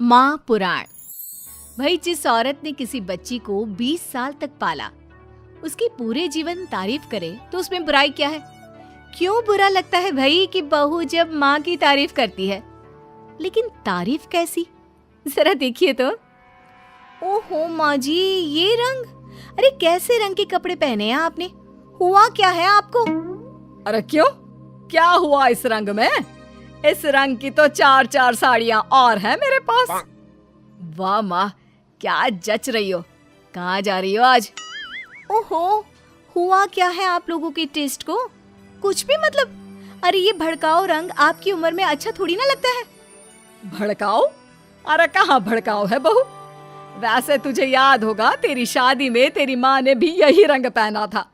माँ पुराण। भाई, जिस औरत ने किसी बच्ची को 20 साल तक पाला, उसकी पूरे जीवन तारीफ करे तो उसमें बुराई क्या है? क्यों बुरा लगता है भाई कि बहू जब माँ की तारीफ करती है? लेकिन तारीफ कैसी, जरा देखिए तो। ओहो माँ जी, ये रंग! अरे कैसे रंग के कपड़े पहने हैं आपने? हुआ क्या है आपको? अरे क्यों, क्या हुआ इस रंग में? इस रंग की तो 4-4 साड़ियाँ और हैं मेरे पास। वाह माँ, क्या जच रही हो। कहाँ जा रही हो आज? ओहो, हुआ क्या है आप लोगों के टेस्ट को? कुछ भी मतलब। अरे ये भड़काऊ रंग आपकी उम्र में अच्छा थोड़ी ना लगता है। भड़काओ? अरे कहाँ भड़काओ है बहू। वैसे तुझे याद होगा, तेरी शादी में तेरी माँ ने भी यही रंग पहना था,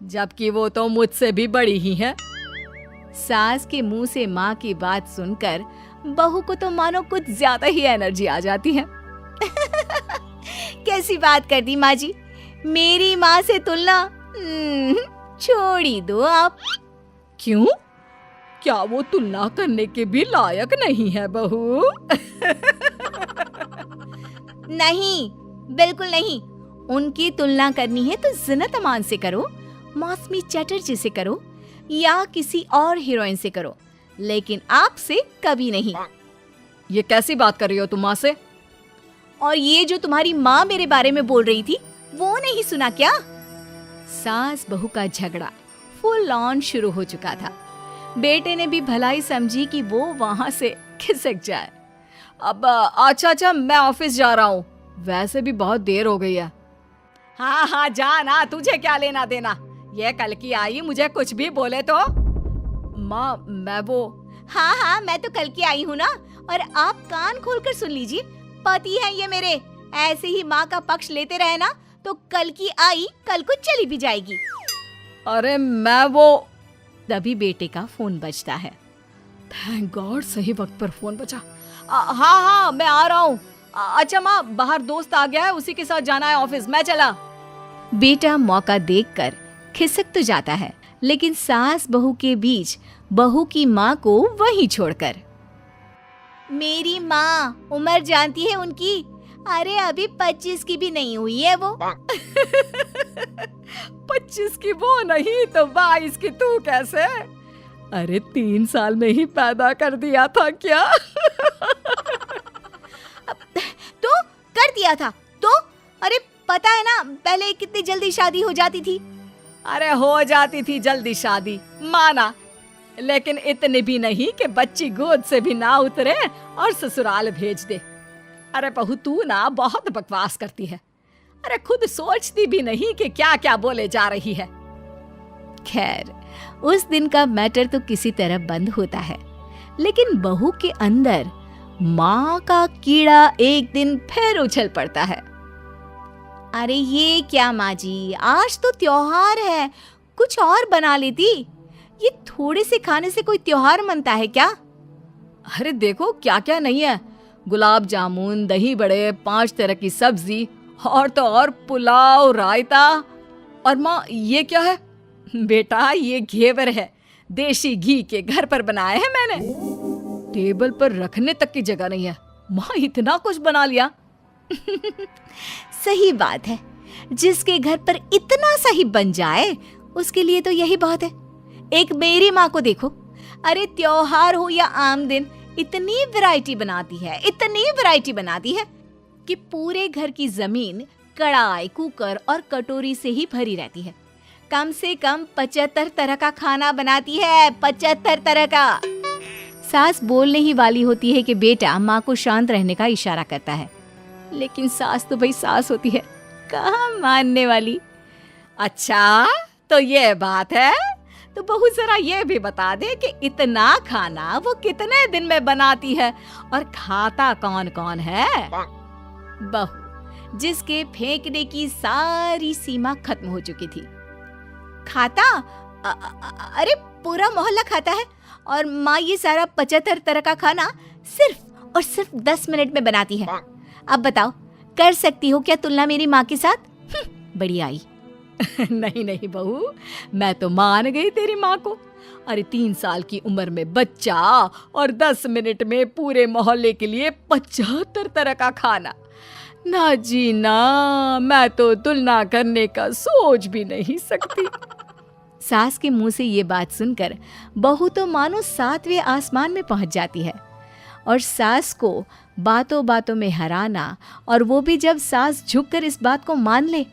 जबकि वो तो मुझसे भी बड़ी ही है। सास के मुंह से माँ की बात सुनकर बहू को तो मानो कुछ ज्यादा ही एनर्जी आ जाती है। कैसी बात कर दी माँ जी, मेरी माँ से तुलना छोड़ ही दो आप। क्यों? क्या वो तुलना करने के भी लायक नहीं है बहू? नहीं, बिल्कुल नहीं। उनकी तुलना करनी है तो ज़ीनत अमान से करो, मौसमी चटर्जी से करो, या किसी और हीरोइन से करो, लेकिन आपसे कभी नहीं। ये कैसी बात कर रही हो तुम माँ से? और ये जो तुम्हारी माँ मेरे बारे में बोल रही थी, वो नहीं सुना क्या? सास बहू का झगड़ा फुल ऑन शुरू हो चुका था। बेटे ने भी भलाई समझी कि वो वहां से खिसक जाए। अब अच्छा, मैं ऑफिस जा रहा हूँ, वैसे भी बहुत देर हो गई है। हाँ, जा ना, तुझे क्या लेना देना। ये कल की आई, मुझे कुछ भी बोले तो। माँ, मैं वो। हाँ, मैं तो कल की आई हूँ ना, और आप कान खोलकर सुन लीजिए, पति है ये मेरे। ऐसे ही माँ का पक्ष लेते रहे ना तो कल की आई कल को चली भी जाएगी। अरे मैं वो। तभी बेटे का फोन बजता है। थैंक गॉड, सही वक्त पर फोन बजा। हाँ, मैं आ रहा हूँ। अच्छा माँ, बाहर दोस्त आ गया है, उसी के साथ जाना है ऑफिस, मैं चला। बेटा मौका देखकर खिसक तो जाता है, लेकिन सास बहू के बीच बहू की माँ को वहीं छोड़कर। मेरी माँ, उम्र जानती है उनकी? अरे अभी 25 की भी नहीं हुई है वो। 25 की वो नहीं तो 22 की तू कैसे? अरे 3 साल में ही पैदा कर दिया था क्या? तो कर दिया था तो? अरे पता है ना, पहले कितनी जल्दी शादी हो जाती थी। अरे हो जाती थी जल्दी शादी, माना, लेकिन इतनी भी नहीं कि बच्ची गोद से भी ना उतरे और ससुराल भेज दे। अरे बहू, तू ना बहुत बकवास करती है। अरे खुद सोचती भी नहीं कि क्या क्या बोले जा रही है। खैर, उस दिन का मैटर तो किसी तरह बंद होता है, लेकिन बहू के अंदर माँ का कीड़ा एक दिन फिर उछल पड़ता है। अरे ये क्या माँ जी, आज तो त्योहार है, कुछ और बना लेती। ये थोड़े से खाने से कोई त्योहार मनता है क्या? अरे देखो क्या क्या नहीं है, गुलाब जामुन, दही बड़े, 5 तरह की सब्जी, और तो और पुलाव, रायता। और माँ, ये क्या है? बेटा, ये घेवर है, देसी घी के, घर पर बनाए हैं मैंने। टेबल पर रखने तक की जगह नहीं है। माँ, इतना कुछ बना लिया। सही बात है, जिसके घर पर इतना सही बन जाए उसके लिए तो यही बहुत है। एक मेरी माँ को देखो, अरे त्योहार हो या आम दिन, इतनी वैरायटी बनाती है कि पूरे घर की जमीन कढ़ाई, कुकर और कटोरी से ही भरी रहती है। कम से कम 75 तरह का खाना बनाती है, 75 तरह का। सास बोलने ही वाली होती है कि बेटा माँ को शांत रहने का इशारा करता है, लेकिन सास तो भाई सास होती है, कहाँ मानने वाली। अच्छा, तो ये बात है। तो बहू जरा ये भी बता दे कि इतना खाना वो कितने दिन में बनाती है, और खाता कौन कौन है? बहू, जिसके फेंकने की सारी सीमा खत्म हो चुकी थी। खाता? अरे पूरा मोहल्ला खाता है, और माँ ये सारा 75 तरह का खाना सिर्फ और सिर्फ 10 मिनट में बनाती है। अब बताओ, कर सकती हो क्या तुलना मेरी माँ के साथ? बड़ी आई। नहीं बहू, मैं तो मान गई तेरी माँ को, अरे 3 साल की उम्र में बच्चा और 10 मिनट में पूरे मोहल्ले के लिए 75 तरह का खाना। ना जी ना, मैं तो तुलना करने का सोच भी नहीं सकती। सास के मुंह से ये बात सुनकर बहू तो मानो 7वें आसमान में पहुंच जाती है। और सास को बातों बातों में हराना, और वो भी जब सास झुककर इस बात को मान ले,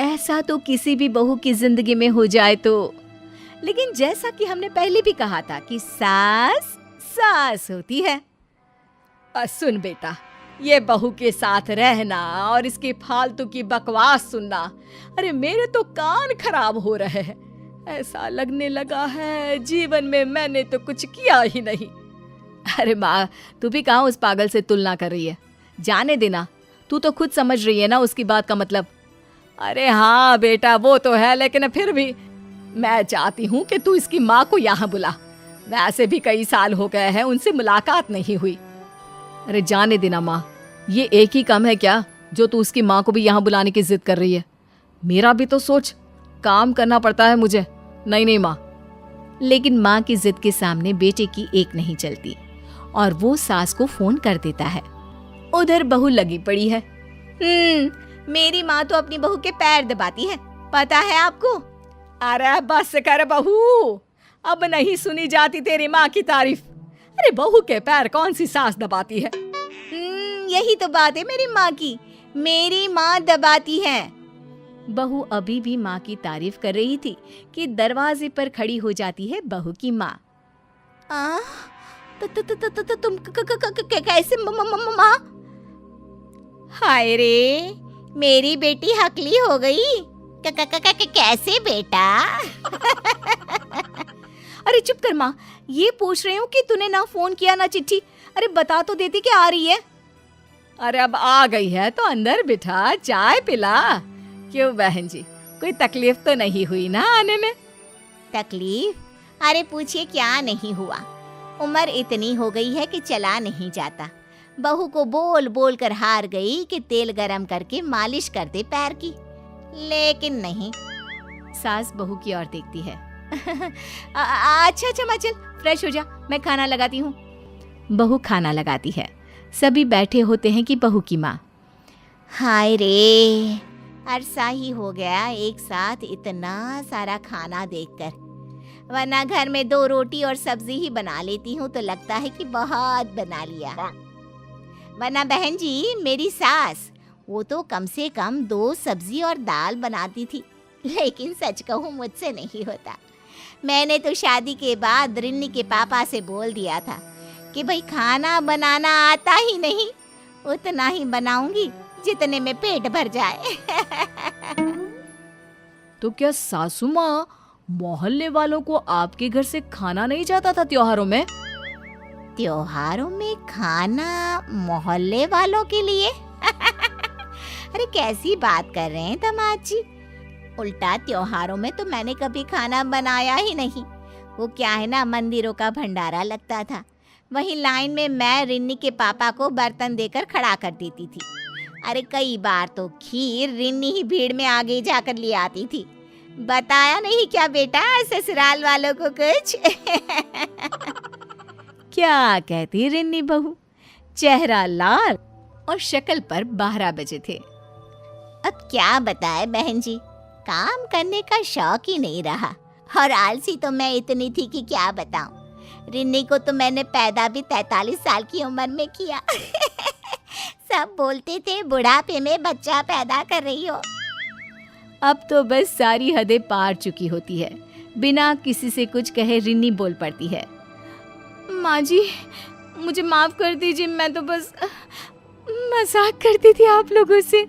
ऐसा तो किसी भी बहू की जिंदगी में हो जाए तो। लेकिन जैसा कि हमने पहले भी कहा था कि सास सास होती है। सुन बेटा, ये बहू के साथ रहना और इसकी फालतू की बकवास सुनना, अरे मेरे तो कान खराब हो रहे हैं। ऐसा लगने लगा है जीवन में मैंने तो कुछ किया ही नहीं। अरे माँ, तू भी कहाँ उस पागल से तुलना कर रही है? जाने देना, तू तो खुद समझ रही है ना उसकी बात का मतलब। अरे हाँ बेटा, वो तो है, लेकिन फिर भी मैं चाहती हूँ कि तू इसकी माँ को यहाँ बुला। वैसे भी कई साल हो गए हैं उनसे मुलाकात नहीं हुई। अरे जाने देना माँ, ये एक ही काम है क्या जो तू उसकी माँ को भी यहाँ बुलाने की जिद कर रही है? मेरा भी तो सोच, काम करना पड़ता है मुझे। नहीं माँ। लेकिन माँ की जिद के सामने बेटे की एक नहीं चलती और वो सास को फोन कर देता है। उधर बहू लगी पड़ी है। मेरी माँ तो अपनी बहू के पैर दबाती है, पता है आपको? अरे बस कर बहू, अब नहीं सुनी जाती तेरी माँ की तारीफ। अरे बहू के पैर कौन सी सास दबाती है? यही तो बात है मेरी माँ की, मेरी माँ दबाती है। बहू अभी भी माँ की तारीफ कर रही थी कि दरवाजे पर खड़ी हो जाती है बहू की माँ। तुम कैसे माँ? हाय रे, मेरी बेटी हकली हो गई। कैसे बेटा? अरे चुप कर माँ, ये पूछ रही हूँ कि तूने ना फोन किया ना चिट्ठी। अरे बता तो देती कि आ रही है। अरे अब आ गई है तो अंदर बिठा, चाय पिला। क्यों बहन जी, कोई तकलीफ तो नहीं हुई ना आने में? तकलीफ? अरे पूछिए क्या नहीं हुआ। उम्र इतनी हो गई है कि चला नहीं जाता। बहू को बोल बोल कर हार गई कि तेल गरम करके मालिश कर दे पैर की, लेकिन नहीं। सास बहू की ओर देखती है। अच्छा माँ, चल फ्रेश हो जा, मैं खाना लगाती हूँ। बहू खाना लगाती है। सभी बैठे होते हैं कि बहू की माँ। हाय रे, अरसा ही हो गया एक साथ इतना सारा खाना देखकर, वरना घर में 2 रोटी और सब्जी ही बना लेती हूँ तो लगता है कि बहुत बना लिया। वरना बहन जी, मेरी सास वो तो कम से कम 2 सब्जी और दाल बनाती थी। लेकिन सच कहूँ मुझसे नहीं होता। मैंने तो शादी के बाद रिन्नी के पापा से बोल दिया था कि भाई खाना बनाना आता ही नहीं, उतना ही बनाऊंगी जितने में पेट भर जाए। तो क्या सासू माँ, मोहल्ले वालों को आपके घर से खाना नहीं जाता था त्योहारों में? त्योहारों में खाना मोहल्ले वालों के लिए? अरे कैसी बात कर रहे हैं दामाद जी? उल्टा त्योहारों में तो मैंने कभी खाना बनाया ही नहीं। वो क्या है ना, मंदिरों का भंडारा लगता था, वहीं लाइन में मैं रिन्नी के पापा को बर्तन देकर खड़ा कर देती थी। अरे कई बार तो खीर रिन्नी ही भीड़ में आगे जाकर ले आती थी। बताया नहीं क्या बेटा ससुराल वालों को कुछ? क्या कहती रिन्नी बहू? चेहरा लाल और शक्ल पर 12 बजे थे। अब क्या बताए बहन जी, काम करने का शौक ही नहीं रहा और आलसी तो मैं इतनी थी कि क्या बताऊं। रिन्नी को तो मैंने पैदा भी 43 साल की उम्र में किया। सब बोलते थे बुढ़ापे में बच्चा पैदा कर रही हो। अब तो बस सारी हदें पार चुकी होती है। बिना किसी से कुछ कहे रिन्नी बोल पड़ती है। माँ जी, मुझे माफ कर दीजिए, मैं तो बस मजाक करती थी आप लोगों से।